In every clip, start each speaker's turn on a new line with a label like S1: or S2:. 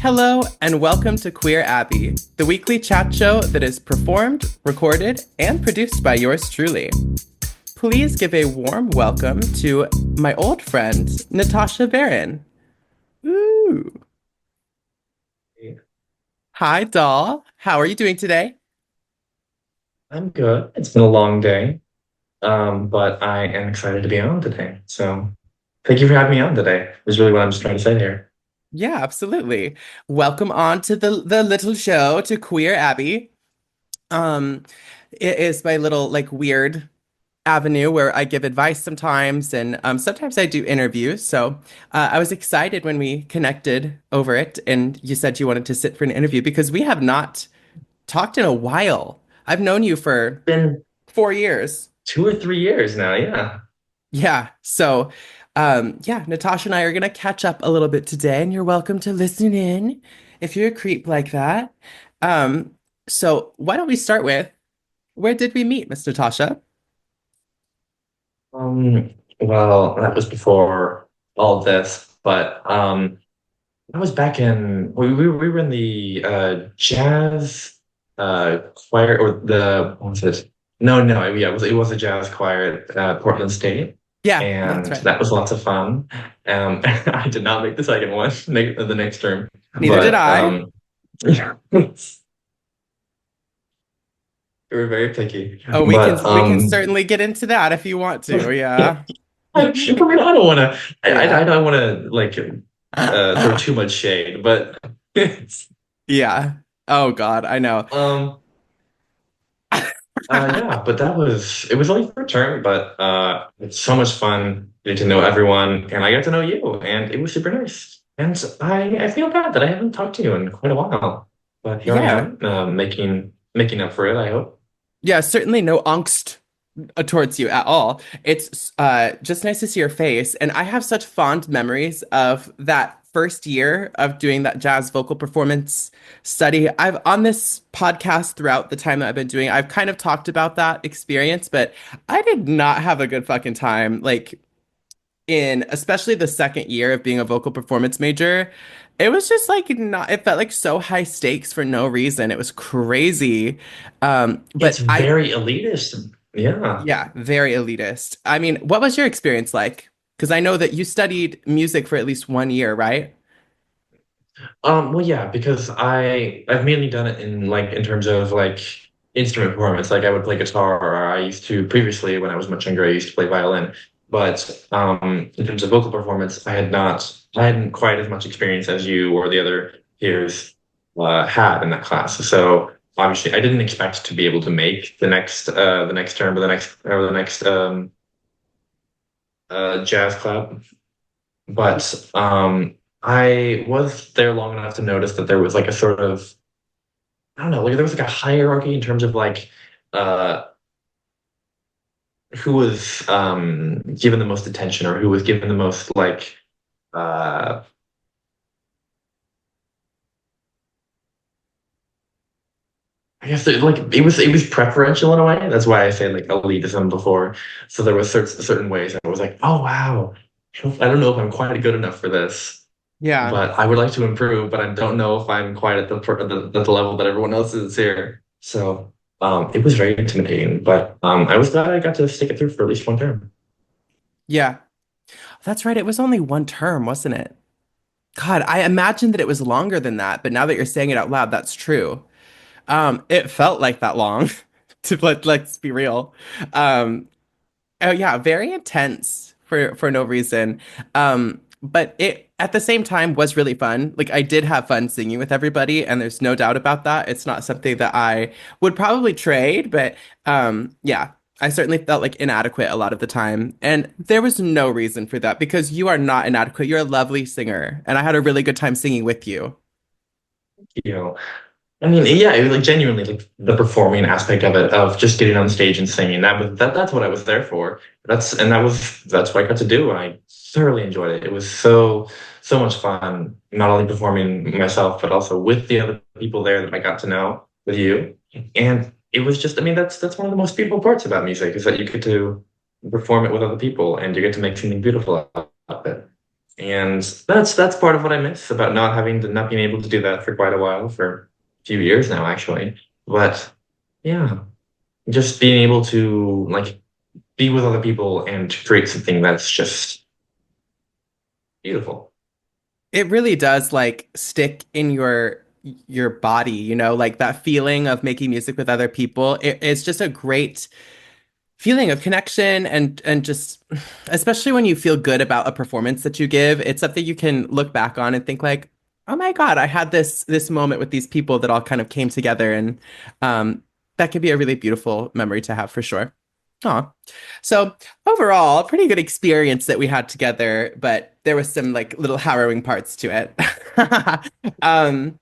S1: Hello, and welcome to Queer Abbey, the weekly chat show that is performed, recorded, and produced by yours truly. Please give a warm welcome to my old friend, Natasha Baron. Ooh. Hi, doll. How are you doing today?
S2: I'm good. It's been a long day, but I am excited to be on today. So thank you for having me on today, is really what I'm just trying to say here.
S1: Yeah, absolutely. Welcome on to the little show to Queer Abbey. Um, it is my little like weird avenue where I give advice sometimes, and sometimes I do interviews. So I was excited when we connected over it, and you said you wanted to sit for an interview because we have not talked in a while. I've known you for
S2: Been
S1: 4 years.
S2: 2 or 3 years now, yeah.
S1: Yeah. So, yeah, Natasha and I are gonna catch up a little bit today, and you're welcome to listen in if you're a creep like that. Um, so why don't we start with where did we meet, Miss Natasha?
S2: Well, that was before all of this, but I was back in we were in the jazz choir or the what was it? No, yeah, it was a jazz choir at Portland State,
S1: Yeah, that's
S2: and
S1: right.
S2: that was lots of fun. I did not make the second one, the next term,
S1: Neither did
S2: but
S1: I.
S2: we were very picky.
S1: Oh,
S2: But
S1: we can certainly get into that if you want to. Yeah.
S2: I don't want to. I
S1: Yeah.
S2: don't want to like throw too much shade, but
S1: Yeah. Oh God, I know.
S2: um. Yeah, but it was only for a term, but it's so much fun getting to know everyone, and I got to know you, and it was super nice. And I feel bad that I haven't talked to you in quite a while, but here I
S1: Yeah.
S2: am, making up for it, I hope.
S1: Yeah, certainly no angst towards you at all. It's just nice to see your face. And I have such fond memories of that first year of doing that jazz vocal performance study. I've on this podcast throughout the time that I've been doing, I've kind of talked about that experience, but I did not have a good fucking time. Like in especially the second year of being a vocal performance major, it was just like not, it felt like so high stakes for no reason. It was crazy.
S2: It's
S1: But I
S2: very elitist. Yeah.
S1: Yeah, very elitist. I mean, what was your experience like? Because I know that you studied music for at least 1 year, right?
S2: Well, yeah, because I've mainly done it in terms of like instrument performance. Like I would play guitar, or I used to previously when I was much younger, I used to play violin. But in terms of vocal performance, I hadn't quite as much experience as you or the other peers had in that class. So obviously, I didn't expect to be able to make the next term, or the next jazz club. But I was there long enough to notice that there was like a sort of, I don't know, like there was like a hierarchy in terms of like uh who was given the most attention or who was given the most like uh I guess it was preferential in a way. That's why I say like elitism before. So there was certain ways I was like, oh wow, I don't know if I'm quite good enough for this,
S1: Yeah.
S2: but I would like to improve, but I don't know if I'm quite at the level that everyone else is here. So it was very intimidating, but I was glad I got to stick it through for at least one term.
S1: Yeah. That's right. It was only 1 term, wasn't it? God, I imagined that it was longer than that, but now that you're saying it out loud, that's true. It felt like that long, let's be real. Um, Oh yeah, very intense for no reason. But it at the same time was really fun. Like I did have fun singing with everybody, and there's no doubt about that. It's not something that I would probably trade, but yeah, I certainly felt like inadequate a lot of the time. And there was no reason for that because you are not inadequate. You're a lovely singer, and I had a really good time singing with you.
S2: You know, I mean, yeah, it was like genuinely like the performing aspect of it, of just getting on stage and singing. That's what I was there for. That's what I got to do, and I thoroughly enjoyed it. It was so much fun, not only performing myself, but also with the other people there that I got to know with you. And it was just, I mean, that's one of the most beautiful parts about music is that you get to perform it with other people and you get to make something beautiful out of it. And that's part of what I miss about not being able to do that for quite a while, for a few years now, actually. But yeah, just being able to like be with other people and create something that's just beautiful.
S1: It really does like stick in your body, like that feeling of making music with other people. It's just a great feeling of connection and just especially when you feel good about a performance that you give, it's something you can look back on and think like, oh my God, I had this moment with these people that all kind of came together and that can be a really beautiful memory to have for sure. Oh, so overall, a pretty good experience that we had together, but there was some like little harrowing parts to it. Um,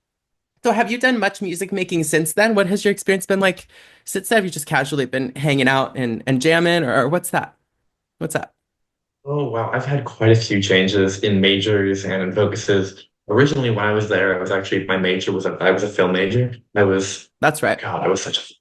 S1: so have you done much music making since then? What has your experience been like since then? Have you just casually been hanging out and jamming or what's that? What's that?
S2: Oh wow, I've had quite a few changes in majors and in focuses. Originally, when I was there, I was actually my major was I was a film major.
S1: That's right.
S2: God, I was such a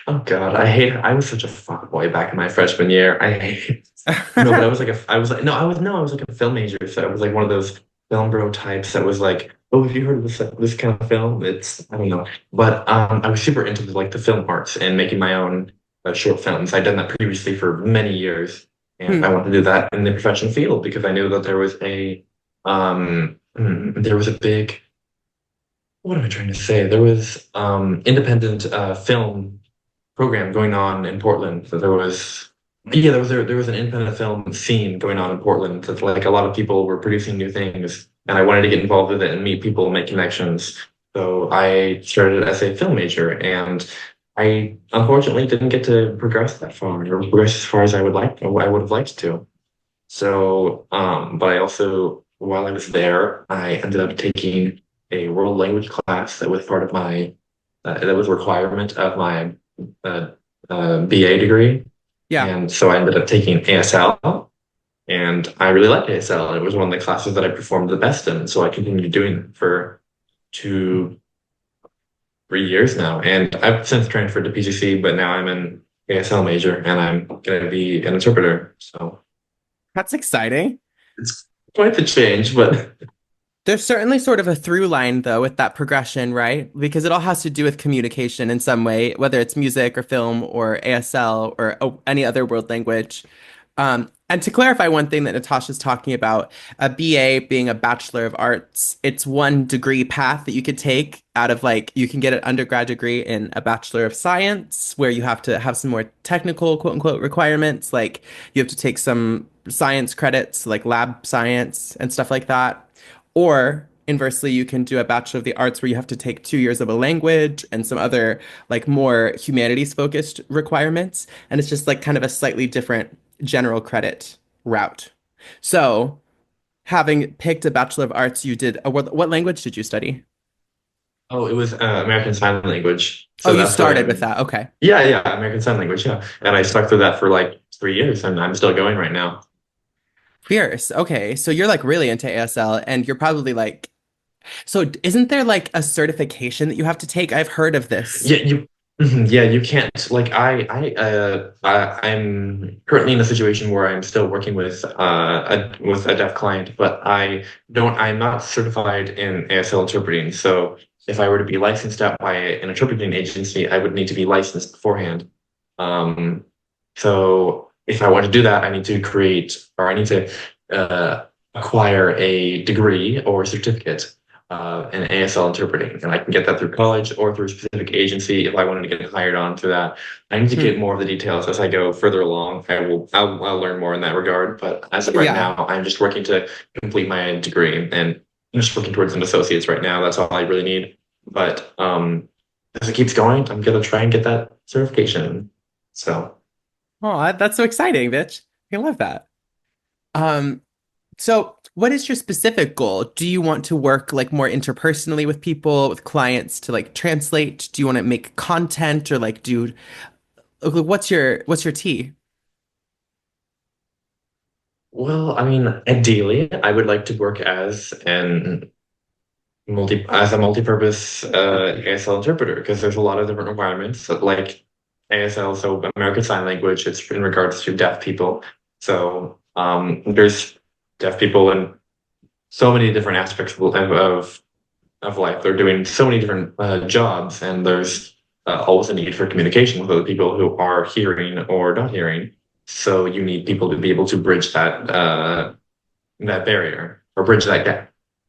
S2: Oh God, I was such a fuck boy back in my freshman year. I hate no, but I was like a I was like no, I was like a film major, so I was like one of those film bro types that was like, oh, have you heard of this kind of film? It's I don't know, but I was super into like the film arts and making my own short films. I'd done that previously for many years, and I
S1: Hmm.
S2: wanted to do that in the professional field because I knew that there was a big what am I trying to say? There was independent film program going on in Portland. So there was an independent film scene going on in Portland that like a lot of people were producing new things, and I wanted to get involved with it and meet people, make connections. So I started as a film major, and I unfortunately didn't get to progress that far or progress as far as I would have liked to. So, but I also, while I was there, I ended up taking a world language class that was part of that was a requirement of my uh, BA degree.
S1: Yeah.
S2: And so I ended up taking ASL, and I really liked ASL. And it was one of the classes that I performed the best in. So I continued doing it for 3 years now. And I've since transferred to PGC, but now I'm an ASL major and I'm going to be an interpreter. So
S1: That's exciting.
S2: it's quite the change, but
S1: There's certainly sort of a through line though with that progression, right? Because it all has to do with communication in some way, whether it's music or film or ASL or any other world language. And to clarify one thing that Natasha's talking about, a BA being a Bachelor of Arts, it's one degree path that you could take out of like, you can get an undergrad degree in a Bachelor of Science, where you have to have some more technical, quote unquote, requirements. Like you have to take some science credits, like lab science and stuff like that. Or inversely, you can do a Bachelor of the Arts where you have to take 2 years of a language and some other like more humanities focused requirements. And it's just like kind of a slightly different general credit route. So, having picked a Bachelor of Arts, you did what language did you study?
S2: oh, it was American Sign Language.
S1: Oh,
S2: So
S1: you
S2: that's what
S1: started with
S2: I'm,
S1: that. Okay.
S2: yeah, American Sign Language, yeah. And I stuck through that for like 3 years, and I'm still going right now.
S1: Fierce. Okay. So you're like really into ASL and you're probably like, so isn't there like a certification that you have to take? I've heard of this.
S2: Yeah, yeah, you can't like I'm currently in a situation where I'm still working with with a deaf client, but I'm not certified in ASL interpreting. So if I were to be licensed out by an interpreting agency, I would need to be licensed beforehand. Um, so if I want to do that, I need to acquire a degree or a certificate in ASL interpreting, and I can get that through college or through a specific agency if I wanted to get hired on through that. I need to get
S1: Hmm.
S2: more of the details as I go further along. I'll learn more in that regard, but as of right
S1: Yeah.
S2: now, I'm just working to complete my degree and I'm just working towards an associate's right now. That's all I really need. But as it keeps going, I'm gonna try and get that certification. So.
S1: Oh, that's so exciting, bitch. I love that. Um, so what is your specific goal? Do you want to work like more interpersonally with people, with clients to like translate? Do you want to make content or like do what's your tea?
S2: Well, I mean, ideally, I would like to work as a multi-purpose ASL interpreter because there's a lot of different requirements like ASL, so American Sign Language. It's in regards to deaf people. So There's deaf people in so many different aspects of life. They're doing so many different jobs, and there's always a need for communication with other people who are hearing or not hearing. So you need people to be able to bridge that barrier or bridge that gap.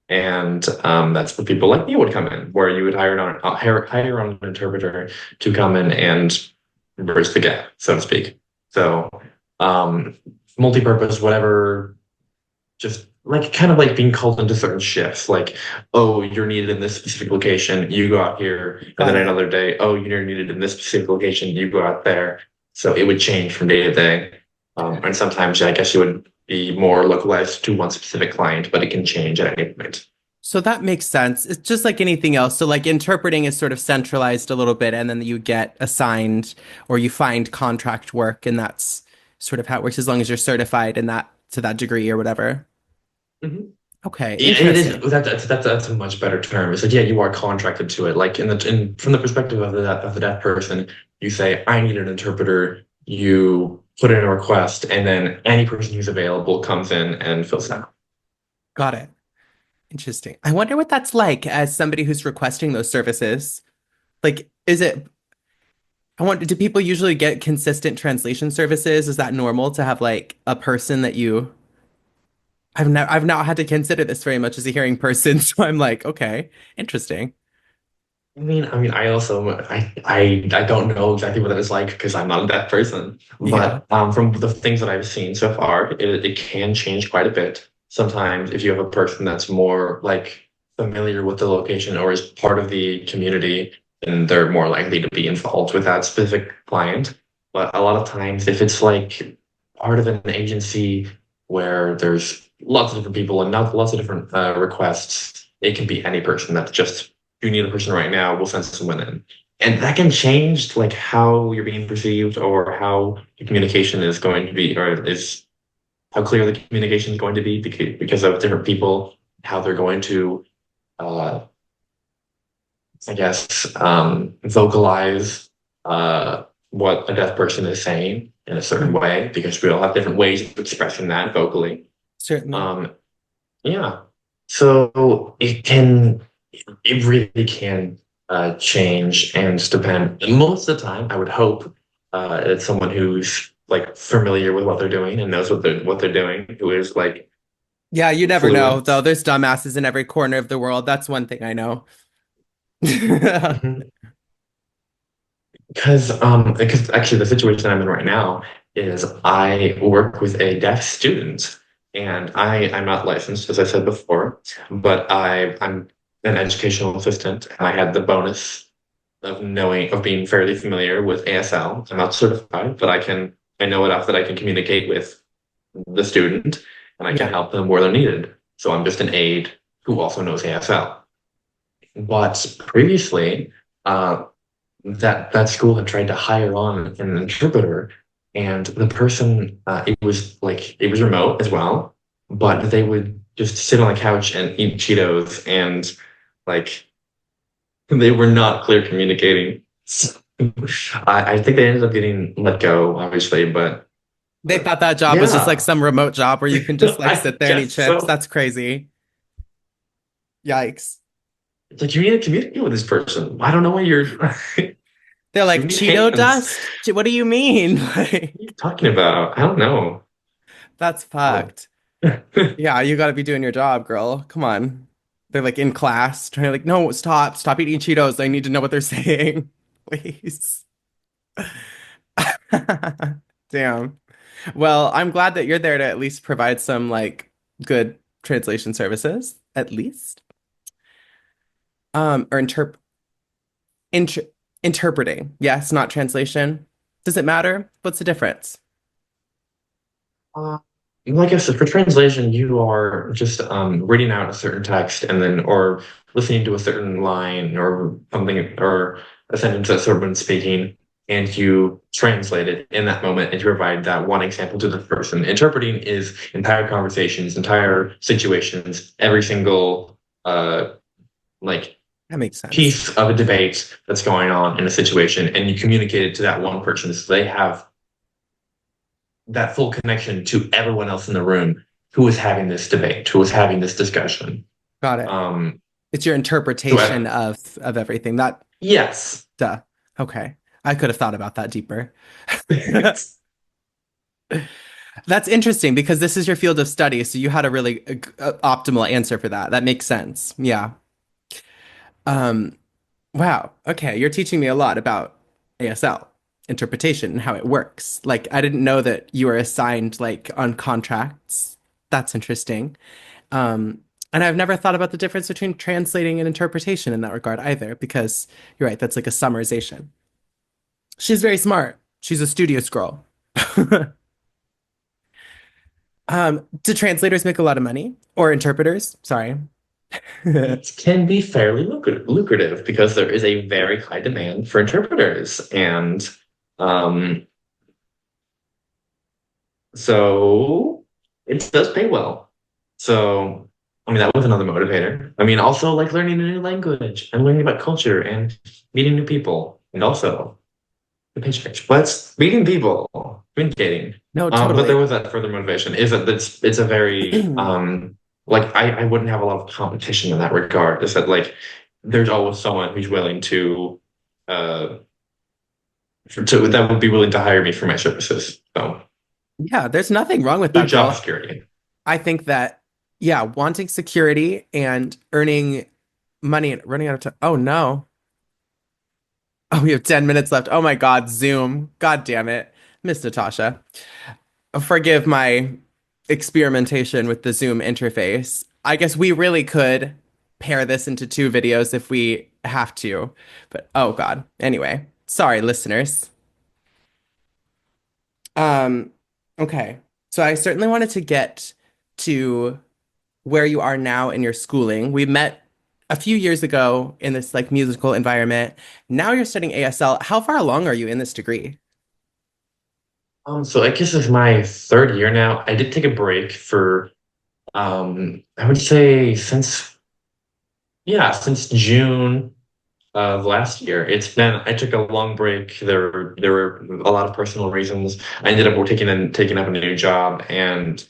S2: And that's where people like me would come in, where you would hire on an interpreter to come in and bridge the gap, so to speak. So um, multi-purpose, whatever, just like kind of like being called into certain shifts. Like, oh, you're needed in this specific location, you go out here, and
S1: Got
S2: then
S1: it.
S2: another day, oh, you're needed in this specific location, you go out there. So it would change from day to day. And sometimes I guess you would be more localized to one specific client, but it can change at any point.
S1: So that makes sense. It's just like anything else. So like interpreting is sort of centralized a little bit, and then you get assigned or you find contract work, and that's sort of how it works as long as you're certified in that to that degree or whatever.
S2: Mhm.
S1: Okay,
S2: Yeah, it is
S1: interesting.
S2: that's a much better term. It's like, yeah, you are contracted to it. Like in from the perspective of the deaf person, you say, I need an interpreter, you put in a request, and then any person who's available comes in and fills it out.
S1: Got it. Interesting. I wonder what that's like as somebody who's requesting those services. Like, is it, I wonder, do people usually get consistent translation services? Is that normal to have like a person that you, I've not had to consider this very much as a hearing person, so I'm like, okay, interesting.
S2: I also I don't know exactly what that is like because I'm not a deaf person.
S1: Yeah.
S2: But from the things that I've seen so far, it can change quite a bit. Sometimes if you have a person that's more like familiar with the location or is part of the community, then they're more likely to be involved with that specific client. But a lot of times, if it's like part of an agency where there's lots of different people and not lots of different requests, it can be any person that's just you need a person right now, we'll send someone in. And that can change like how you're being perceived or how the communication is going to be, or is how clear the communication is going to be because of different people, how they're going to, uh, I guess, vocalize what a deaf person is saying in a certain
S1: Mhm.
S2: way, because we all have different ways of expressing that vocally.
S1: Certainly.
S2: Um, yeah. So it really can change and depend. And most of the time, I would hope it's someone who's like familiar with what they're doing and knows what they're doing, who is like
S1: Yeah, you never know, though.
S2: fluent.
S1: There's dumbasses in every corner of the world. That's one thing I know.
S2: Mhm. Because actually the situation I'm in right now is I work with a deaf student, and I'm not licensed, as I said before, but I'm an educational assistant, and I had the bonus of being fairly familiar with ASL. I'm not certified, but I know enough that I can communicate with the student and I can
S1: Yeah.
S2: help them where they're needed. So I'm just an aide who also knows ASL. But previously, uh, that school had tried to hire on an interpreter, and the person it was remote as well, but they would just sit on the couch and eat Cheetos and like they were not clear communicating. I think they ended up getting let go, obviously,
S1: They
S2: but
S1: thought that job was just like
S2: yeah,
S1: some remote job where you can just like
S2: I
S1: sit there and eat
S2: guess
S1: chips.
S2: so.
S1: That's crazy. Yikes.
S2: It's like you need to communicate with this person. I don't know what you're.
S1: They're
S2: You
S1: like,
S2: need
S1: Cheeto
S2: hands.
S1: dust? What do you mean?
S2: What are you
S1: Like,
S2: talking about? I don't know.
S1: that's
S2: Oh.
S1: fucked. Yeah, you got to be doing your job, girl. Come on. They're like in class trying to like, no, stop eating Cheetos. I need to know what they're saying. Please. Damn. Well, I'm glad that you're there to at least provide some like good translation services, at least. Or inter interpreting. Yes, not translation. Does it matter? What's the difference?
S2: Uh, like I said, for translation, you are just reading out a certain text and then, or listening to a certain line or something, or a sentence that someone's speaking, and you translate it in that moment and you provide that one example to the person. Interpreting is entire conversations, entire situations, every single like
S1: That makes sense.
S2: piece of a debate that's going on in a situation, and you communicate it to that one person so they have that full connection to everyone else in the room who was having this debate, who was having this discussion.
S1: Got it.
S2: Um,
S1: It's your
S2: so
S1: interpretation of everything. That
S2: yes.
S1: duh. Okay. I could have thought about that deeper. That's interesting because this is your field of study, so you had a really optimal answer for that. That makes sense. Yeah. Um, wow. Okay, you're teaching me a lot about ASL interpretation and how it works. Like, I didn't know that you were assigned like on contracts. That's interesting. Um, and I've never thought about the difference between translating and interpretation in that regard either, because you're right, that's like a summarization. She's very smart. She's a studious girl. Do translators make a lot of money? Or interpreters? Sorry.
S2: It can be fairly lucrative because there is a very high demand for interpreters. And um, so it does pay well. So, I mean, that was another motivator. I mean, also like learning a new language and learning about culture and meeting new people. And also the paycheck. But meeting people, communicating.
S1: No,
S2: But there
S1: totally.
S2: was that further motivation is that it's a very like I wouldn't have a lot of competition in that regard. Is that like there's always someone who's willing uh to that would be willing to hire me for my services. So
S1: Yeah, there's nothing wrong with
S2: good
S1: that,
S2: job
S1: girl.
S2: security.
S1: I think that, yeah, wanting security and earning money and running out of time. Oh no. Oh, we have 10 minutes left. Oh my God, Zoom. God damn it. Miss Natasha. Forgive my experimentation with the Zoom interface. I guess we really could pair this into two videos if we have to. But oh God. Anyway, sorry, listeners. Um, okay. So I certainly wanted to get to where you are now in your schooling. We met a few years ago in this like musical environment. Now you're studying ASL. How far along are you in this degree?
S2: So I guess it's my third year now. I did take a break for I would say since June of last year. I took a long break. There were a lot of personal reasons. I ended up taking up a new job, and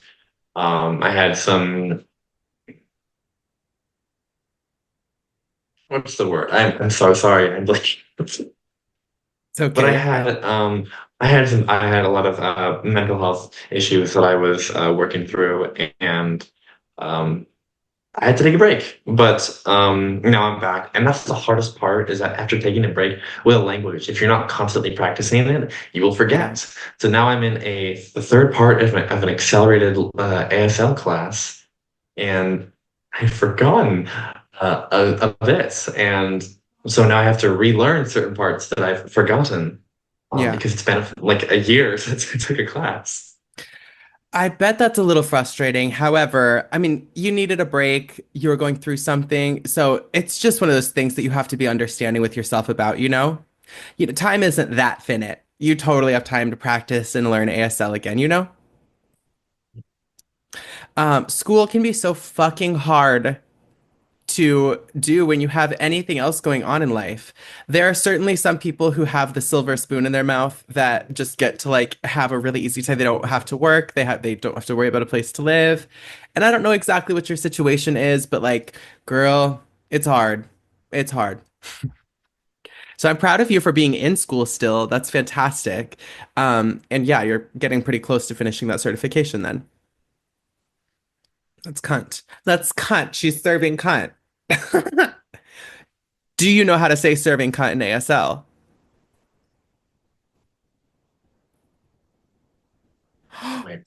S2: I had some, what's the word? I'm so sorry. I'm like,
S1: It's
S2: but
S1: okay.
S2: I had a lot of mental health issues that I was working through, and um, I had to take a break, but now I'm back. And that's the hardest part is that after taking a break with a language, if you're not constantly practicing it, you will
S1: Yeah.
S2: forget. So now I'm in the third part of an accelerated ASL class, and I've forgotten a bit. And so now I have to relearn certain parts that I've forgotten
S1: Yeah.
S2: because it's been like a year since I took a class.
S1: I bet that's a little frustrating. However, I mean, you needed a break, you were going through something. So it's just one of those things that you have to be understanding with yourself about, you know? Time isn't that finite. You totally have time to practice and learn ASL again, you know? School can be so fucking hard to do when you have anything else going on in life. There are certainly some people who have the silver spoon in their mouth that just get to like have a really easy time. They don't have to work. They don't have to worry about a place to live. And I don't know exactly what your situation is, but like, girl, it's hard. It's hard. So I'm proud of you for being in school still. That's fantastic. And yeah, you're getting pretty close to finishing that certification then. That's cunt. That's cunt. She's serving cunt. Do you know how to say serving cunt in ASL?
S2: Wait.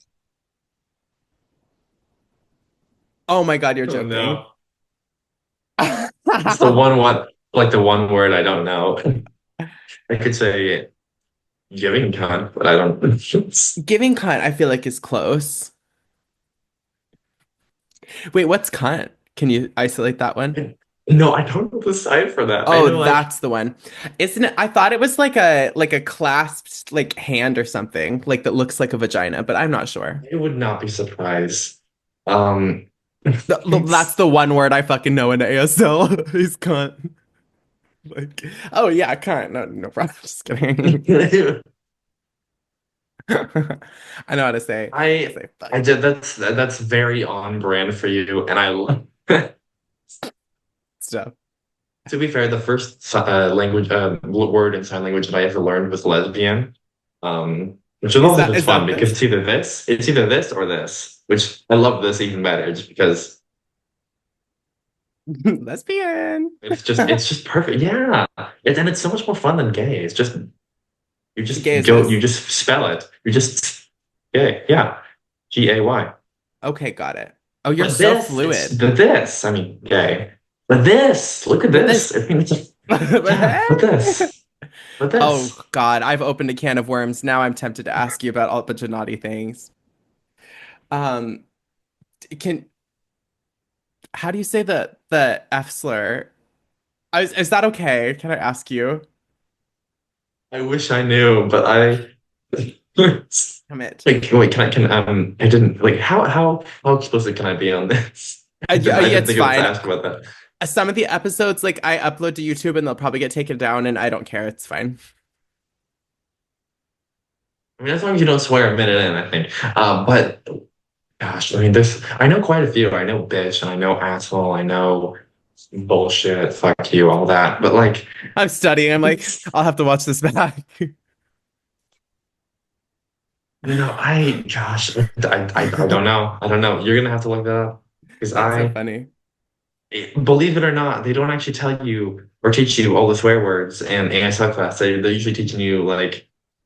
S1: Oh my God, you're
S2: Oh
S1: joking.
S2: no. It's the one word I don't know. I could say giving con, but I don't.
S1: Giving cunt, I feel like is close. Wait, what's cunt? Can you isolate that one?
S2: No, I don't know the sign for that. I
S1: Oh,
S2: know like
S1: that's the one. Isn't it? I thought it was like a clasped like hand or something, like that looks like a vagina, but I'm not sure.
S2: I would not be surprised. Um,
S1: That's
S2: it's
S1: the one word I fucking know in ASL is cunt. Like, oh yeah, cunt. No, no problem. Just kidding. I know how to say. I'll
S2: I
S1: say
S2: I
S1: fuck
S2: did that's very on brand for you, and I love.
S1: stuff.
S2: To be fair, the first language word in sign language that I ever learned was lesbian, which is also just
S1: Is
S2: fun
S1: that
S2: because
S1: this?
S2: it's either this or this, which I love this even better just because
S1: Lesbian.
S2: it's just perfect. Yeah, and it's so much more fun than gay. It's just
S1: Gay is this.
S2: you just spell it. You just gay. Yeah, Gay.
S1: Okay, got it. Oh, you're
S2: But
S1: so
S2: this, it's
S1: fluid.
S2: the this. I mean, gay. But this, look at
S1: But
S2: this.
S1: this.
S2: I mean, it's a
S1: But
S2: yeah. But
S1: hey.
S2: this, but
S1: Oh
S2: this.
S1: God, I've opened a can of worms. Now I'm tempted to ask you about all bunch of naughty things. Um, can how do you say the F slur? Is that okay? Can I ask you?
S2: I wish I knew, but I
S1: Damn it.
S2: like wait, I didn't like how explicit can I be on this? I
S1: Yeah,
S2: didn't
S1: it's
S2: think of to
S1: fine.
S2: ask about that.
S1: Some of the episodes, like I upload to YouTube, and they'll probably get taken down, and I don't care. It's fine.
S2: I mean, as long as you don't swear a minute in, I think. But gosh, I mean, there's I know quite a few. I know bitch, and I know asshole, I know bullshit, fuck you, all that. But like,
S1: I'm studying. I'm like, I'll have to watch this back.
S2: I don't know. I don't know. You're gonna have to look that up because
S1: That's so funny.
S2: believe it or not, they don't actually tell you or teach you all the swear words in ASL class. They're usually teaching you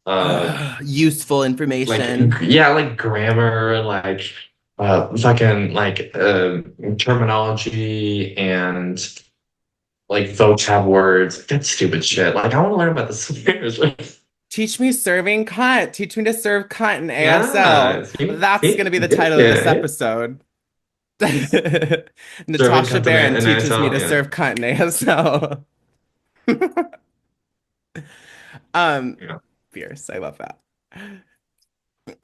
S2: uh,
S1: Useful information.
S2: yeah, like grammar and fucking terminology and like vocab words. That stupid shit. Like, I want to learn about the swears.
S1: Teach me serving cunt. Teach me to serve cunt in
S2: Yeah,
S1: ASL. That's going to be the
S2: yeah,
S1: title of this
S2: yeah.
S1: episode.
S2: Serving
S1: Natasha
S2: cunt in
S1: Baron teaches me
S2: ASL.
S1: to
S2: Yeah.
S1: serve cunt in ASL. Um,
S2: Yeah.
S1: fierce. I love that.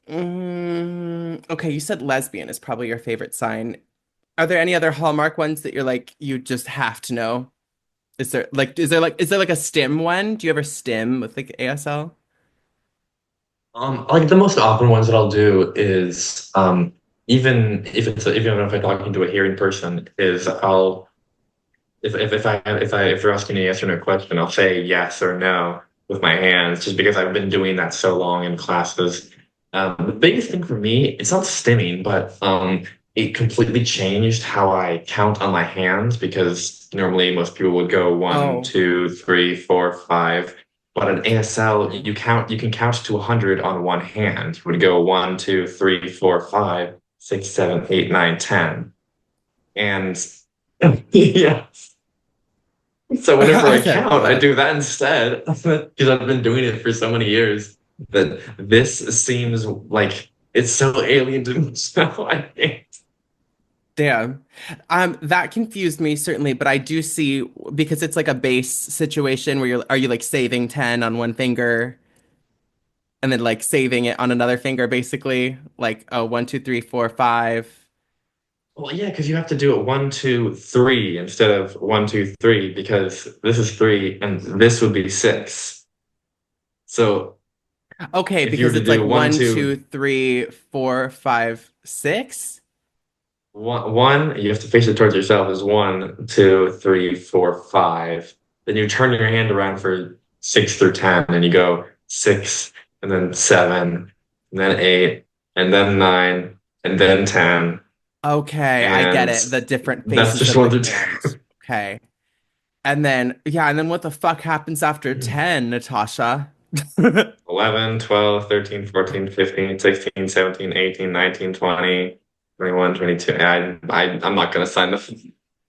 S1: Okay, you said lesbian is probably your favorite sign. Are there any other hallmark ones that you're like you just have to know? Is there like a stim one? Do you ever stim with like ASL?
S2: Like the most often ones that I'll do is even if I'm talking to a hearing person is I'll if you're asking a yes or no question, I'll say yes or no with my hands just because I've been doing that so long in classes. The biggest thing for me, it's not stimming, but it completely changed how I count on my hands because normally most people would go one,
S1: Oh,
S2: two, three, four, five. But in ASL, you can count to 100 on one hand. You would go one, two, three, four, five, six, seven, eight, nine, 10. And yeah. So whenever I
S1: okay,
S2: count, I
S1: what?
S2: do that instead because I've been doing it for so many years that this seems like it's so alien to me. So I think.
S1: Damn. That confused me certainly, but I do see because it's like a base situation where are you like saving 10 on one finger and then like saving it on another finger basically? Like oh 1, 2, 3, 4, 5.
S2: Well, yeah, because you have to do it one, two, three instead of one, two, three because this is three and this would be six. So
S1: Okay,
S2: if you were
S1: because
S2: to
S1: it's like
S2: do one,
S1: one,
S2: two,
S1: two, three, four, five, six.
S2: one, you have to face it towards yourself as one, two, three, four, five. Then you turn your hand around for six through 10, and you go six, and then seven, and then eight, and then nine, and then 10.
S1: Okay, I get
S2: And
S1: it. The different
S2: that's
S1: faces
S2: just
S1: of
S2: one
S1: the
S2: through
S1: hand. Okay. And then yeah, and then what the fuck happens after
S2: 10.
S1: 10, Natasha?
S2: 11, 12, 13, 14, 15, 16, 17, 18, 19, 20, 21, 22. I'm not gonna sign the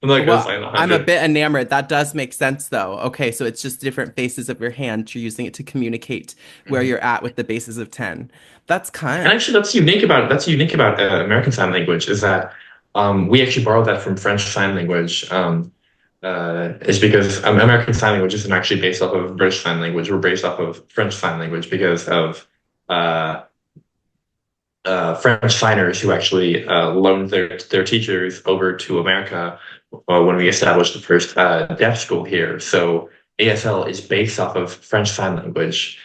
S2: I'm not gonna
S1: Well,
S2: sign
S1: I'm a
S2: 100.
S1: bit enamored. That does make sense, though. Okay, so it's just different faces of your hand. You're using it to communicate where you're at with the bases of 10. That's
S2: And
S1: kind.
S2: actually, that's unique about American Sign Language is that we actually borrowed that from French Sign Language. Is because American Sign Language isn't actually based off of British Sign Language. We're based off of French Sign Language because of uh, French signers who actually loaned their teachers over to America when we established the first deaf school here. So ASL is based off of French Sign Language.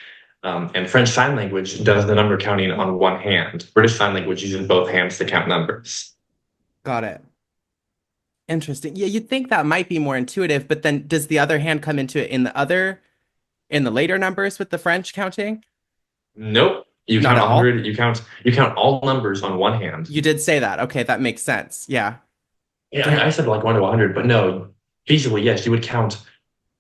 S2: And French Sign Language does the number counting on one hand. British Sign Language uses both hands to count numbers.
S1: Got it. Interesting. Yeah, you'd think that might be more intuitive, but then does the other hand come into it in the later numbers with the French counting?
S2: Nope. You
S1: Not
S2: count
S1: at all?
S2: 100, you count all numbers on one hand.
S1: You did say that. Okay, that makes sense. Yeah.
S2: Yeah, I
S1: Damn.
S2: said like 1 to 100, but no, feasibly, yes, you would count.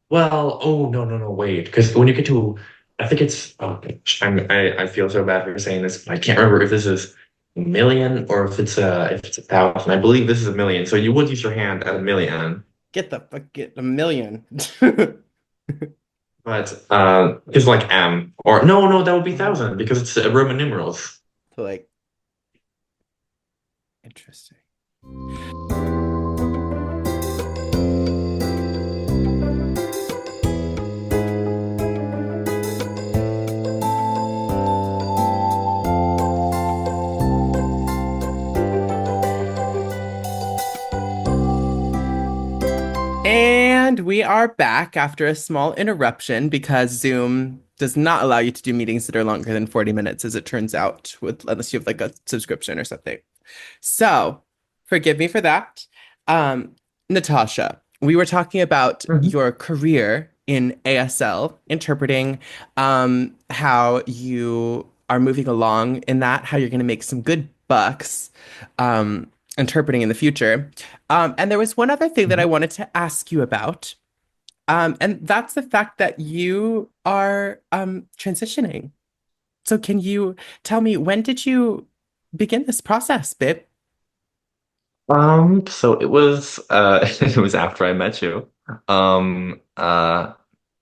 S2: Well, oh, no, no, no, wait. Because when you get to, I think it's, oh, gosh, I feel so bad for saying this, but I can't remember if this is a million or if it's 1,000. I believe this is a million. So you would use your hand at a million.
S1: Get the fuck, get a million.
S2: But it's like M or no, no, that would be thousand because it's Roman numerals.
S1: So like, interesting. And we are back after a small interruption because Zoom does not allow you to do meetings that are longer than 40 minutes, as it turns out, with unless you have like a subscription or something. So, forgive me for that. Natasha, we were talking about
S2: Mhm.
S1: your career in ASL, interpreting how you are moving along in that, how you're going to make some good bucks interpreting in the future. And there was one other thing that I
S2: Mhm.
S1: wanted to ask you about, and that's the fact that you are transitioning. So, can you tell me when did you begin this process, babe?
S2: So it was it was after I met you. Um, uh,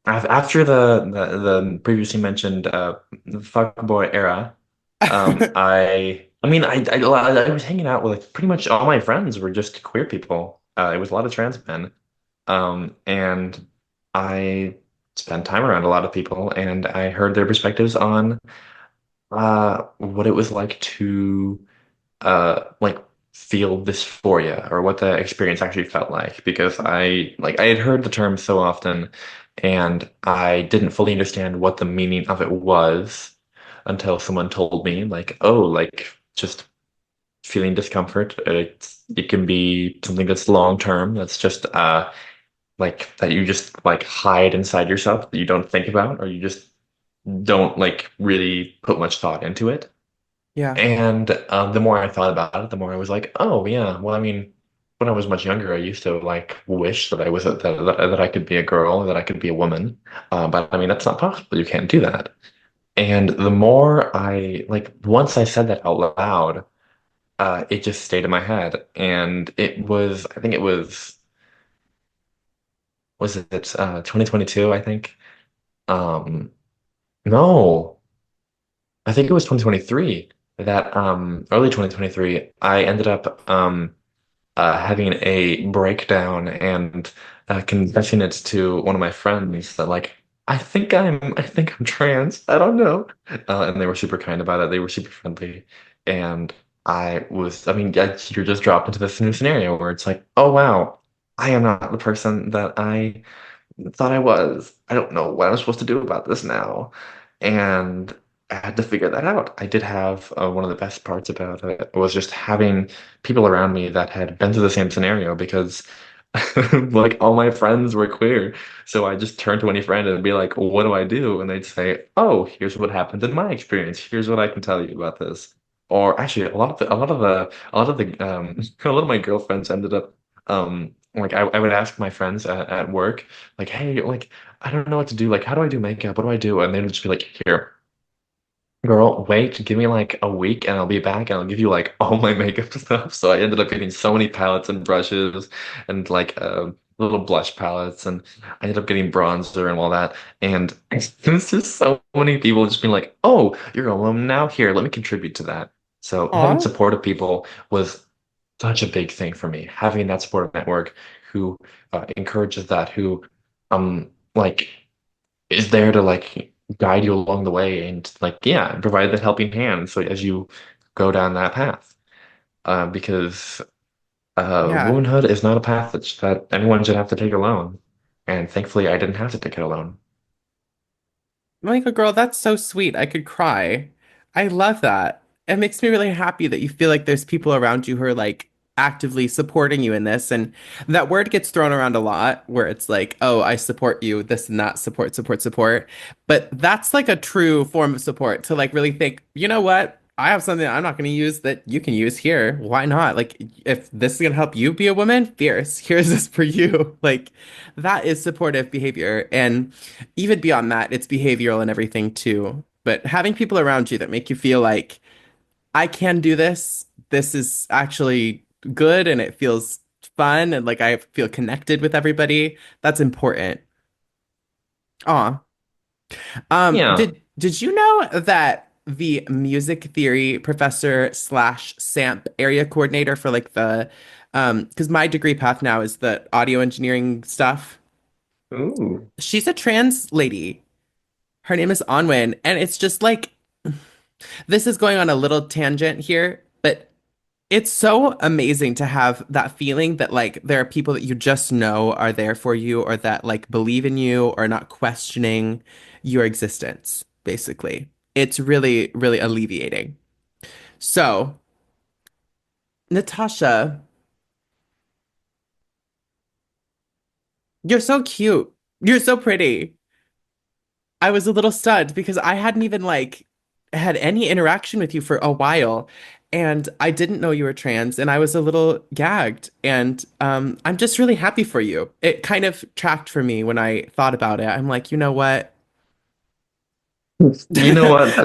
S2: After the previously mentioned the fuckboy era, I was hanging out with like pretty much all my friends were just queer people. It was a lot of trans men. And I spent time around a lot of people, and I heard their perspectives on what it was like to like feel dysphoria or what the experience actually felt like because I had heard the term so often and I didn't fully understand what the meaning of it was until someone told me like, oh, like just feeling discomfort. It can be something that's long term. That's just like that you just like hide inside yourself that you don't think about or you just don't like really put much thought into it.
S1: Yeah.
S2: And the more I thought about it, the more I was like, oh yeah, well, I mean, when I was much younger, I used to like wish that I was that I could be a girl, that I could be a woman. But I mean, that's not possible. You can't do that. And the more I like, once I said that out loud, it just stayed in my head. And I think it was it 2022, I think. Um, no. I think it was 2023 that early 2023 I ended up having a breakdown and confessing it to one of my friends that like I think I'm trans. I don't know. And they were super kind about it. They were super friendly. And you're just dropped into this new scenario where it's like, oh wow, I am not the person that I thought I was. I don't know what I'm supposed to do about this now. And I had to figure that out. I did have one of the best parts about it was just having people around me that had been through the same scenario because like all my friends were queer. So I just turned to any friend and be like, what do I do? And they'd say, oh, here's what happened in my experience. Here's what I can tell you about this. Or actually a lot of my girlfriends ended up like I would ask my friends at work, like, hey, like I don't know what to do. Like, how do I do makeup? What do I do? And they would just be like, here, girl, wait, give me like a week and I'll be back and I'll give you like all my makeup stuff. So I ended up getting so many palettes and brushes and like little blush palettes and I ended up getting bronzer and all that. And it's just so many people just being like, oh, you're a woman now? Here, let me contribute to that. So having
S1: Aw.
S2: supportive people was such a big thing for me. Having that supportive network who encourages that, who like is there to like guide you along the way and like yeah provide that helping hand so as you go down that path because
S1: Yeah.
S2: womanhood is not a path that anyone should have to take alone and thankfully I didn't have to take it alone.
S1: Like a girl, that's so sweet. I could cry. I love that. It makes me really happy that you feel like there's people around you who are like actively supporting you in this. And that word gets thrown around a lot where it's like, oh, I support you, this and that, support, support, support. But that's like a true form of support to like really think, you know what? I have something I'm not going to use that you can use here. Why not? Like, if this is going to help you be a woman, fierce. Here's this for you. Like, that is supportive behavior. And even beyond that, it's behavioral and everything too. But having people around you that make you feel like I can do this, this is actually good and it feels fun and like I feel connected with everybody, that's important. Aw.
S2: Yeah.
S1: Did you know that the music theory professor slash SAMP area coordinator for like the because my degree path now is the audio engineering stuff.
S2: Ooh.
S1: She's a trans lady. Her name is Onwin, and it's just like this is going on a little tangent here, but it's so amazing to have that feeling that like there are people that you just know are there for you or that like believe in you or not questioning your existence, basically. It's really, really alleviating. So, Natasha, you're so cute. You're so pretty. I was a little stunned because I hadn't even like had any interaction with you for a while and I didn't know you were trans and I was a little gagged and I'm just really happy for you. It kind of tracked for me when I thought about it. I'm like, you know what?
S2: You know what?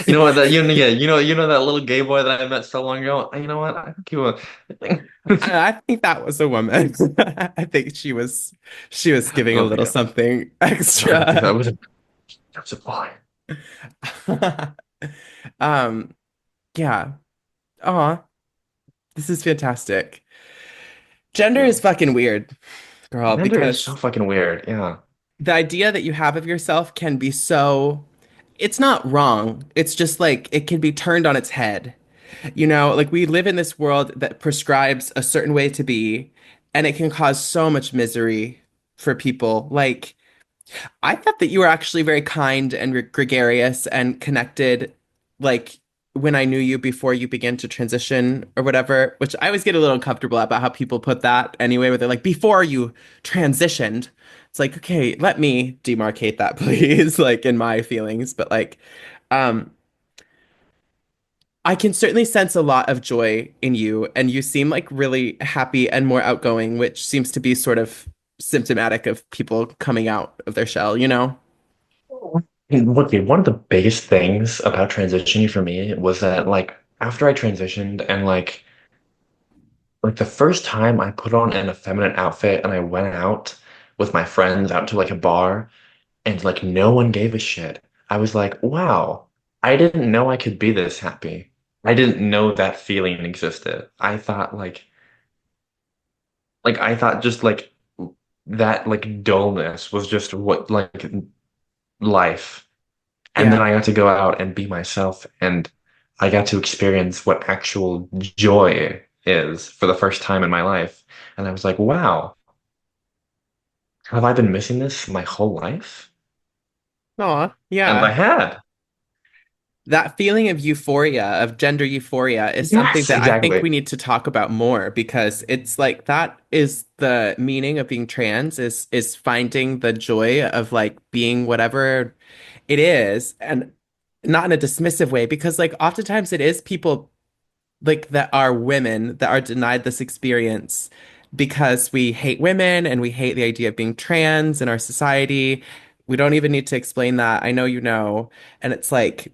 S2: You know
S1: Shit.
S2: what? That yeah. You know that little gay boy that I met so long ago. You know what? I think you.
S1: I think that was a woman. I think she was giving a
S2: Oh
S1: little
S2: yeah.
S1: something
S2: No,
S1: extra.
S2: that was a boy.
S1: Um, yeah. Aw, this is fantastic. Gender is
S2: You.
S1: fucking weird, girl,
S2: Gender is so
S1: because
S2: fucking weird. Yeah.
S1: the idea that you have of yourself can be so, it's not wrong. It's just like it can be turned on its head. You know, like we live in this world that prescribes a certain way to be, and it can cause so much misery for people. Like, I thought that you were actually very kind and gregarious and connected, like when I knew you before you began to transition or whatever, which I always get a little uncomfortable about how people put that anyway, where they're like, before you transitioned. It's like, okay, let me demarcate that, please, like in my feelings. But like, um, I can certainly sense a lot of joy in you, and you seem like really happy and more outgoing, which seems to be sort of symptomatic of people coming out of their shell, you know?
S2: Okay, one of the biggest things about transitioning for me was that like after I transitioned and like the first time I put on an effeminate outfit and I went out with my friends out to like a bar and like no one gave a shit. I was like, wow, I didn't know I could be this happy. I didn't know that feeling existed. I thought like I thought just like that like dullness was just what like life. And then
S1: Yeah.
S2: I got to go out and be myself, and I got to experience what actual joy is for the first time in my life. And I was like, wow, have I been missing this my whole life?
S1: Aw,
S2: And I
S1: yeah.
S2: had.
S1: That feeling of euphoria, of gender euphoria, is something
S2: Yes,
S1: that I think
S2: exactly.
S1: we need to talk about more because it's like that is the meaning of being trans is finding the joy of like being whatever it is and not in a dismissive way because like oftentimes it is people like that are women that are denied this experience because we hate women and we hate the idea of being trans in our society. We don't even need to explain that. I know you know. And it's like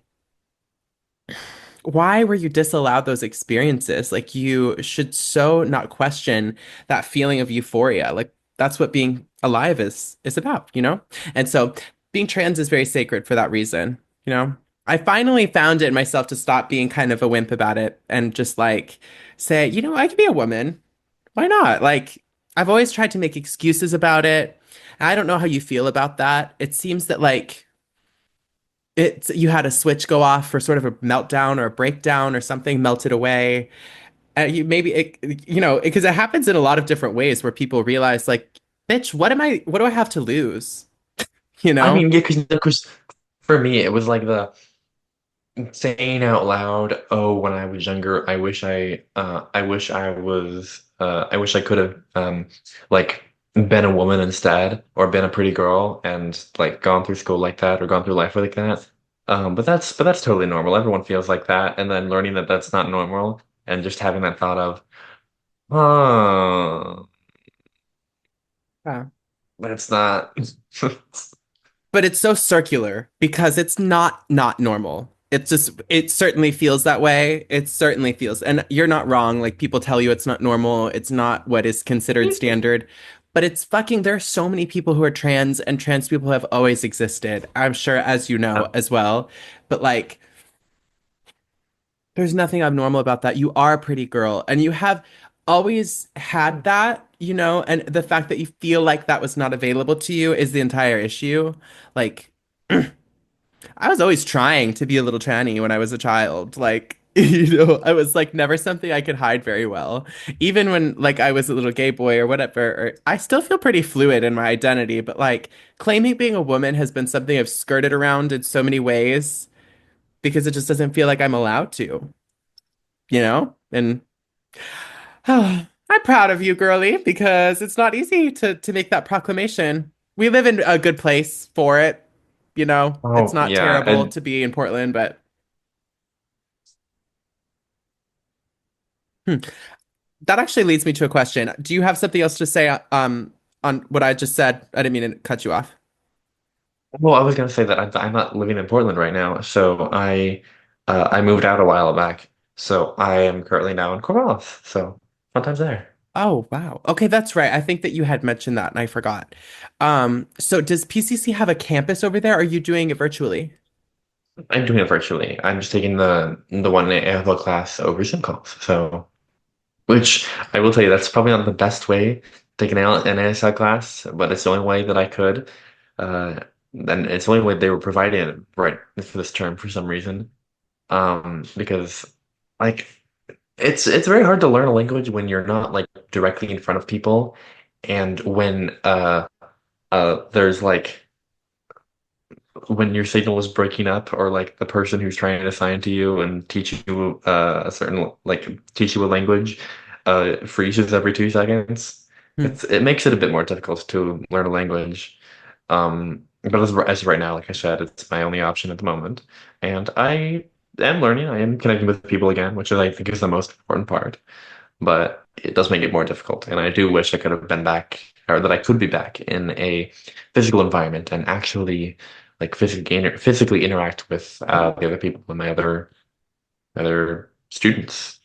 S1: why were you disallowed those experiences? Like you should so not question that feeling of euphoria. Like that's what being alive is about, you know? And so being trans is very sacred for that reason, you know? I finally found it in myself to stop being kind of a wimp about it and just like say, you know, I could be a woman. Why not? Like I've always tried to make excuses about it. I don't know how you feel about that. It seems that like it's you had a switch go off for sort of a meltdown or a breakdown or something melted away. You maybe it, you know, because it happens in a lot of different ways where people realize like, bitch, what do I have to lose? You
S2: I
S1: know?
S2: mean, yeah, because for me, it was like the saying out loud, "Oh, when I was younger, I wish I could have, like, been a woman instead, or been a pretty girl, and like gone through school like that, or gone through life like that." But that's totally normal. Everyone feels like that, and then learning that that's not normal, and just having that thought of, "Oh,
S1: Yeah.
S2: that's not."
S1: But it's so circular because it's not normal. It's just it certainly feels that way. It certainly feels, and you're not wrong. Like people tell you it's not normal. It's not what is considered standard. But it's fucking, there are so many people who are trans and trans people have always existed. I'm sure as you know as well. But like there's nothing abnormal about that. You are a pretty girl and you have always had that, you know, and the fact that you feel like that was not available to you is the entire issue. Like I was always trying to be a little tranny when I was a child. Like, you know, I was like never something I could hide very well. Even when like I was a little gay boy or whatever, or, I still feel pretty fluid in my identity, but like claiming being a woman has been something I've skirted around in so many ways because it just doesn't feel like I'm allowed to, you know? And I'm proud of you, girly, because it's not easy to make that proclamation. We live in a good place for it. You know, it's
S2: Oh
S1: not
S2: yeah,
S1: terrible to be in Portland, but hmm. That actually leads me to a question. Do you have something else to say on what I just said? I didn't mean to cut you off.
S2: well, I was gonna say that I'm not living in Portland right now, so I moved out a while back, so I am currently now in Corvallis. So fun times there.
S1: Oh, wow. Okay, that's right. I think that you had mentioned that and I forgot. So does PCC have a campus over there? Or are you doing it virtually?
S2: I'm doing it virtually. I'm just taking the one AFL class over Zoom calls. So, which I will tell you, that's probably not the best way to take an ASL class, but it's the only way that I could. Uh, and it's the only way they were providing it right for this term for some reason. Because like it's very hard to learn a language when you're not like directly in front of people, and when there's like when your signal is breaking up, or like the person who's trying to assign to you and teach you a certain like teach you a language freezes every 2 seconds.
S1: Hmm.
S2: It makes it a bit more difficult to learn a language. But as right now, like I said, it's my only option at the moment, and I am learning. I am connecting with people again, which I think is the most important part, but it does make it more difficult. And I do wish I could have been back, or that I could be back in a physical environment and actually like physically interact with the other people and my other students,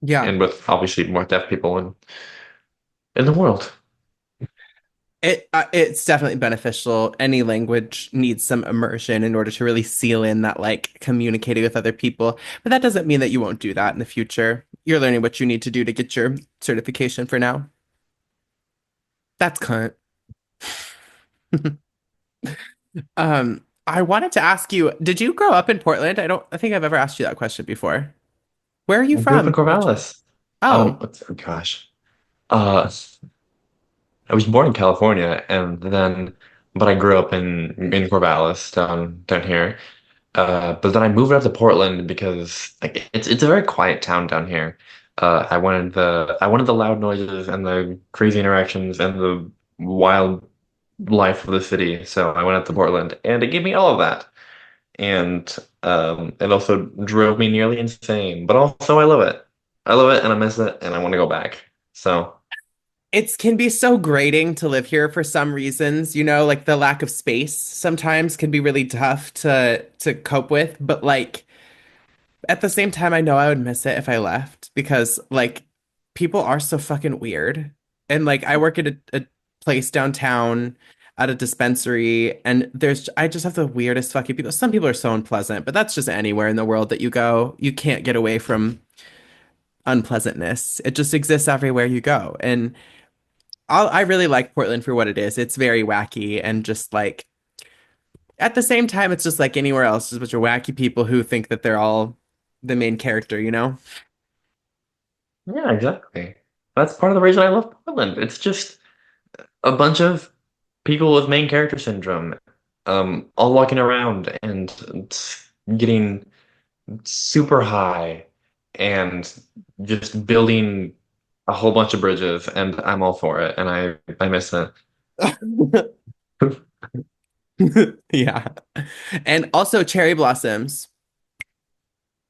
S1: Yeah.
S2: and with obviously more deaf people in the world.
S1: It's definitely beneficial. Any language needs some immersion in order to really seal in that like communicating with other people. But that doesn't mean that you won't do that in the future. You're learning what you need to do to get your certification for now. That's cunt. I wanted to ask you, did you grow up in Portland? I think I've ever asked you that question before. Where are you
S2: I grew up in
S1: from?
S2: Corvallis.
S1: Oh,
S2: Gosh. Uh, I was born in California, and then, but I grew up in Corvallis down here. But then I moved up to Portland because like it's a very quiet town down here. I wanted the loud noises and the crazy interactions and the wild life of the city. So I went up to Portland, and it gave me all of that. And it also drove me nearly insane. But also I love it. I love it, and I miss it, and I want to go back. So
S1: it can be so grating to live here for some reasons, you know, like the lack of space sometimes can be really tough to cope with, but like at the same time, I know I would miss it if I left because like people are so fucking weird. And like I work at a place downtown at a dispensary and I just have the weirdest fucking people. Some people are so unpleasant, but that's just anywhere in the world that you go. You can't get away from unpleasantness. It just exists everywhere you go. And I really like Portland for what it is. It's very wacky and just like at the same time, it's just like anywhere else, just a bunch of wacky people who think that they're all the main character, you know?
S2: yeah, exactly. That's part of the reason I love Portland. It's just a bunch of people with main character syndrome. all walking around and getting super high and just building a whole bunch of bridges, and I'm all for it, and I miss it.
S1: Yeah. And also cherry blossoms.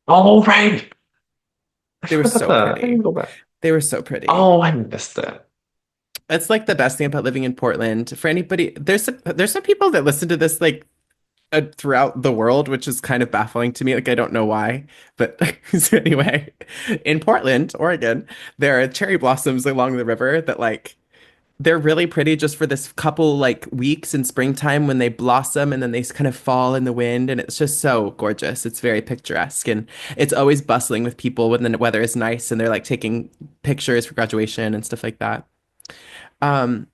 S2: Oh, right. I
S1: They were
S2: forgot about
S1: so
S2: that. I didn't
S1: pretty.
S2: go back.
S1: They were so pretty.
S2: Oh, I missed that.
S1: It's like the best thing about living in Portland. For anybody, there's some people that listen to this like throughout the world, which is kind of baffling to me. Like I don't know why, but so anyway, in Portland, Oregon, there are cherry blossoms along the river that like they're really pretty just for this couple like weeks in springtime when they blossom and then they kind of fall in the wind and it's just so gorgeous. It's very picturesque and it's always bustling with people when the weather is nice and they're like taking pictures for graduation and stuff like that. Um,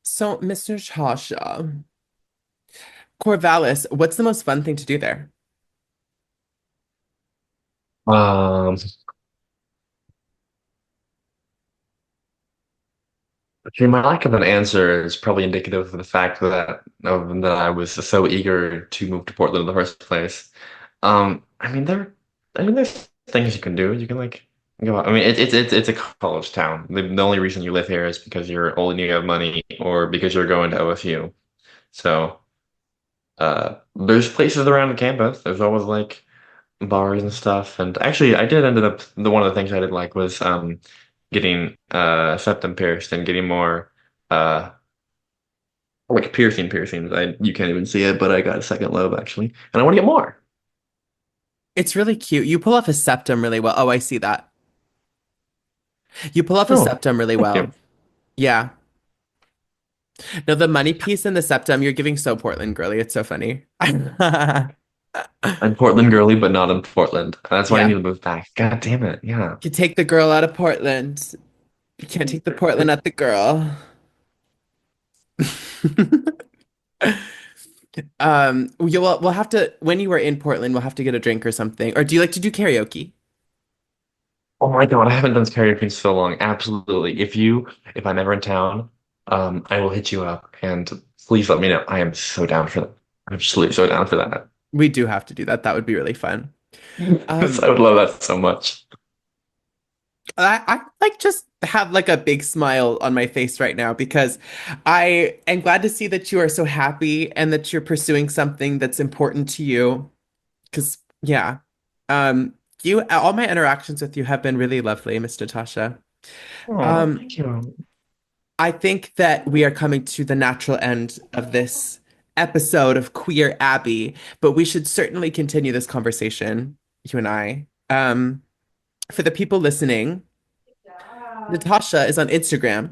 S1: so Mr. Chasha, Corvallis, what's the most fun thing to do there?
S2: Um, See, my lack of an answer is probably indicative of the fact that I was so eager to move to Portland in the first place. I mean there's things you can do. You can like go out. I mean it's a college town. The only reason you live here is because you're old and you have money, or because you're going to OSU. So there's places around the campus. There's always like bars and stuff. And actually, I did ended up the one of the things I did like was getting septum pierced and getting more like piercings. I You can't even see it, but I got a second lobe actually, and I want to get more.
S1: It's really cute. You pull off a septum really well. Oh, I see that. You pull off a
S2: Oh,
S1: septum really
S2: thank you.
S1: well. Yeah. No, the money piece and the septum, you're giving so Portland girly. It's so funny.
S2: I'm Portland girly, but not in Portland. That's why I need
S1: Yeah.
S2: to move back. God damn it. Yeah.
S1: You take the girl out of Portland. You can't take the Portland out the girl. We'll have to when you were in Portland, we'll have to get a drink or something. Or do you like to do karaoke?
S2: Oh my God, I haven't done karaoke in so long. Absolutely. If I'm ever in town, I will hit you up and please let me know. I am so down for that. I'm absolutely so down for that.
S1: We do have to do that. That would be really fun.
S2: I would love that so much.
S1: I like just have like a big smile on my face right now because I am glad to see that you are so happy and that you're pursuing something that's important to you. Because yeah, you all my interactions with you have been really lovely, Miss Natasha.
S2: Oh,
S1: Um,
S2: thank you.
S1: I think that we are coming to the natural end of this episode of Queer Abbey, but we should certainly continue this conversation, you and I. For the people listening, Natasha is on Instagram.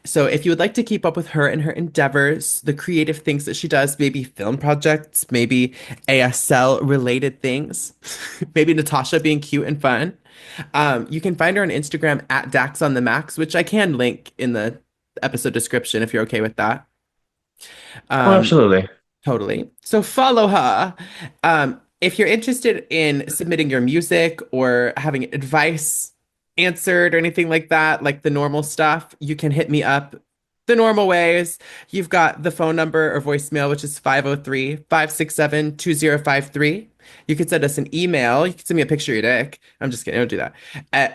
S1: So if you would like to keep up with her and her endeavors, the creative things that she does, maybe film projects, maybe ASL related things, maybe Natasha being cute and fun, you can find her on Instagram at Dax on the Max, which I can link in the episode description if you're okay with that.
S2: Oh,
S1: Um,
S2: absolutely.
S1: Totally. So follow her. If you're interested in submitting your music or having advice answered or anything like that, like the normal stuff, you can hit me up the normal ways. You've got the phone number or voicemail, which is 503-567-2053. You could send us an email. You could send me a picture of your dick. I'm just kidding. Don't do that. At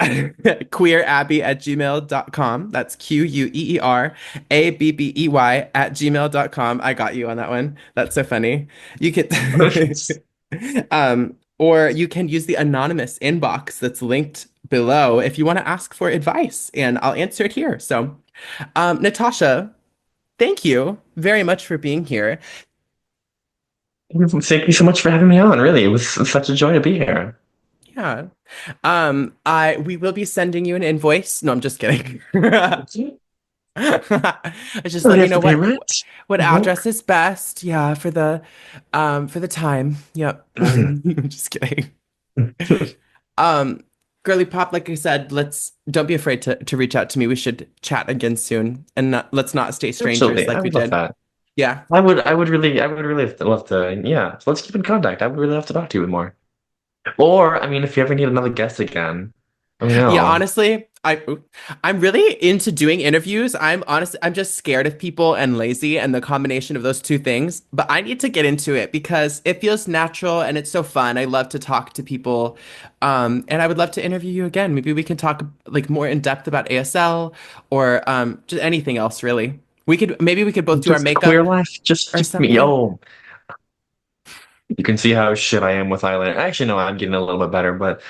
S1: queerabby@gmail.com. That's QUEERABBEY@gmail.com. I got you on that one. That's so funny. You could or you can use the anonymous inbox that's linked below if you want to ask for advice, and I'll answer it here. So, Natasha, thank you very much for being here.
S2: Thank you so much for having me on. Really, it was such a joy to be here.
S1: Yeah. I we will be sending you an invoice. No, I'm just kidding. I just
S2: Really
S1: let me
S2: have
S1: know
S2: to pay
S1: what
S2: rent.
S1: what
S2: Mhm.
S1: address is best. Yeah, for the time. Yep.
S2: Mhm.
S1: Just kidding. Um, Girly Pop, like I said, let's don't be afraid to reach out to me. We should chat again soon, and let's not stay strangers
S2: Absolutely, I
S1: like we
S2: would love
S1: did.
S2: that.
S1: Yeah.
S2: I would really love to. Yeah, so let's keep in contact. I would really love to talk to you more. Or, I mean, if you ever need another guest again, let me
S1: Yeah,
S2: know.
S1: honestly, I'm really into doing interviews. I'm just scared of people and lazy and the combination of those two things. But I need to get into it because it feels natural and it's so fun. I love to talk to people. And I would love to interview you again. Maybe we can talk like more in depth about ASL or just anything else really. We could both do our
S2: Just queer
S1: makeup
S2: life,
S1: or
S2: just me.
S1: something.
S2: Oh, you can see how shit I am with eyeliner. Actually, no, I'm getting a little bit better, but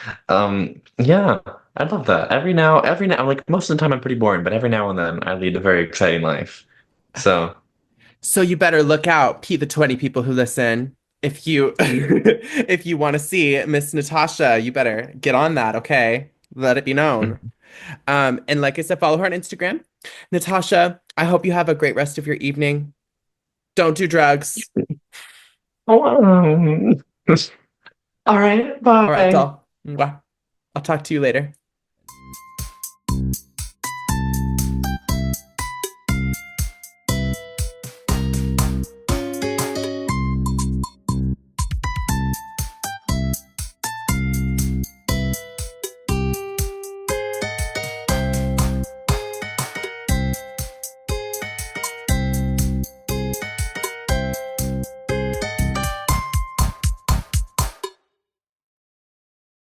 S2: yeah, I love that. Every now, like most of the time, I'm pretty boring, but every now and then, I lead a very exciting life. So,
S1: So you better look out, Pete, the 20 people who listen. If you if you want to see Miss Natasha, you better get on that, okay? Let it be known. And like I said, follow her on Instagram. Natasha, I hope you have a great rest of your evening. Don't do drugs.
S2: um, all right,
S1: All right,
S2: bye.
S1: doll. Mwah. I'll talk to you later.